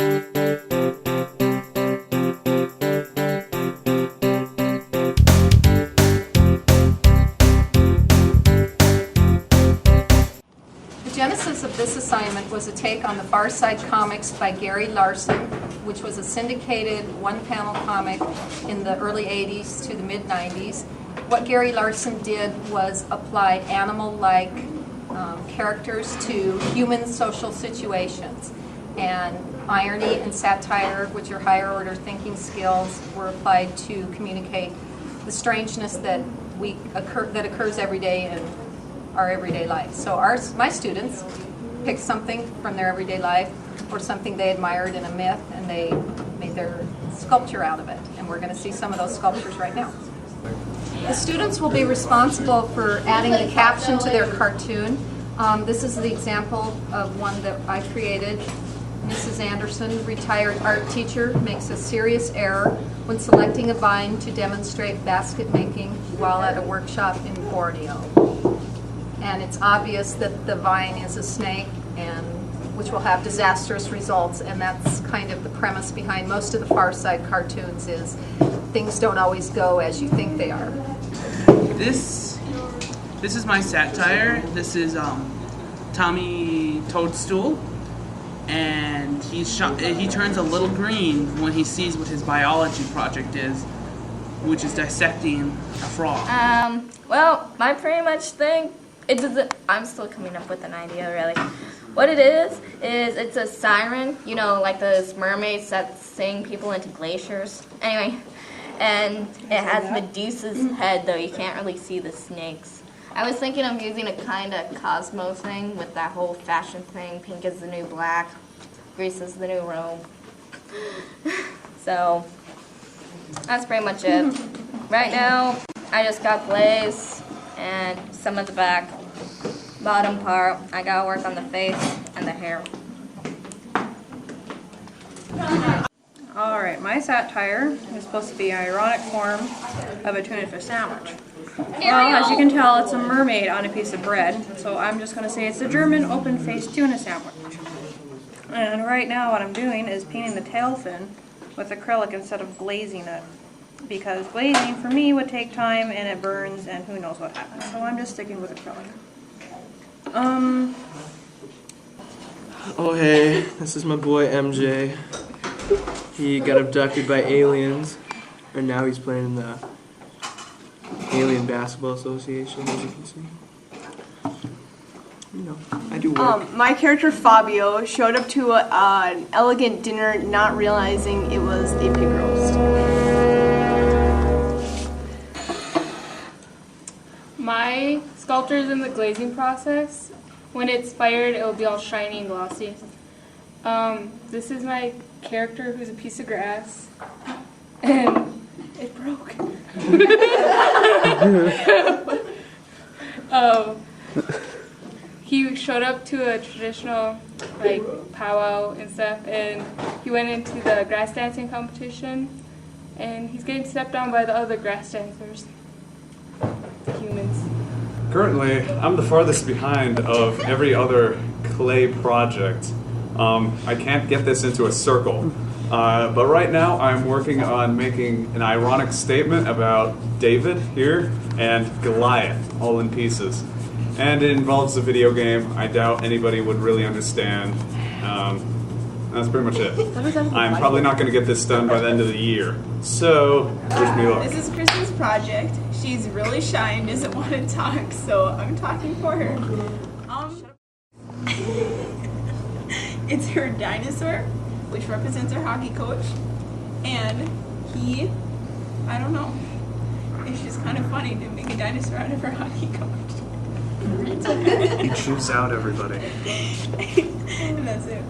The genesis of this assignment was a take on the Farside comics by Gary Larson, which was a syndicated one-panel comic in the early 80s to the mid-90s. What Gary Larson did was apply animal-like characters to human social situations. And irony and satire, which are higher-order thinking skills, were applied to communicate the strangeness that occurs every day in our everyday life. So my students picked something from their everyday life or something they admired in a myth, and they made their sculpture out of it. And we're going to see some of those sculptures right now. The students will be responsible for adding the caption to their cartoon. This is the example of one that I created. Mrs. Anderson, retired art teacher, makes a serious error when selecting a vine to demonstrate basket making while at a workshop in Borneo. And it's obvious that the vine is a snake, and which will have disastrous results, and that's kind of the premise behind most of the Farside cartoons, is things don't always go as you think they are. This is my satire. This is Tommy Toadstool, and he turns a little green when he sees what his biology project is, which is dissecting a frog. Well, my pretty much thing, it doesn't, I'm still coming up with an idea, really. What it is it's a siren, you know, like those mermaids that sing people into glaciers. Anyway, and it has Medusa's head, though you can't really see the snakes. I was thinking of using a kind of Cosmo thing with that whole fashion thing. Pink is the new black, Greece is the new Rome. So, that's pretty much it. Right now, I just got glaze and some of the bottom part. I gotta work on the face and the hair. Alright, my satire is supposed to be an ironic form of a tuna fish sandwich. Well, as you can tell, it's a mermaid on a piece of bread, so I'm just going to say it's a German open-faced tuna sandwich. And right now what I'm doing is painting the tail fin with acrylic instead of glazing it, because glazing for me would take time and it burns and who knows what happens, so I'm just sticking with acrylic. Oh hey, this is my boy MJ. He got abducted by aliens, and now he's playing in the Alien Basketball Association, as you can see. You know, I do work. My character Fabio showed up to an elegant dinner not realizing it was a pig roast. My sculpture is in the glazing process. When it's fired, it will be all shiny and glossy. This is my character, who's a piece of grass, and it broke. He showed up to a traditional powwow and stuff, and he went into the grass dancing competition, and he's getting stepped on by the other grass dancers, the humans. Currently, I'm the farthest behind of every other clay project. I can't get this into a circle. But right now, I'm working on making an ironic statement about David here and Goliath, all in pieces. And it involves a video game. I doubt anybody would really understand. That's pretty much it. I'm probably not going to get this done by the end of the year. So, wish me luck. This is Kristen's project. She's really shy and doesn't want to talk, so I'm talking for her. It's her dinosaur, which represents her hockey coach, and I don't know, it's just kind of funny to make a dinosaur out of her hockey coach. He chews out everybody. And that's it.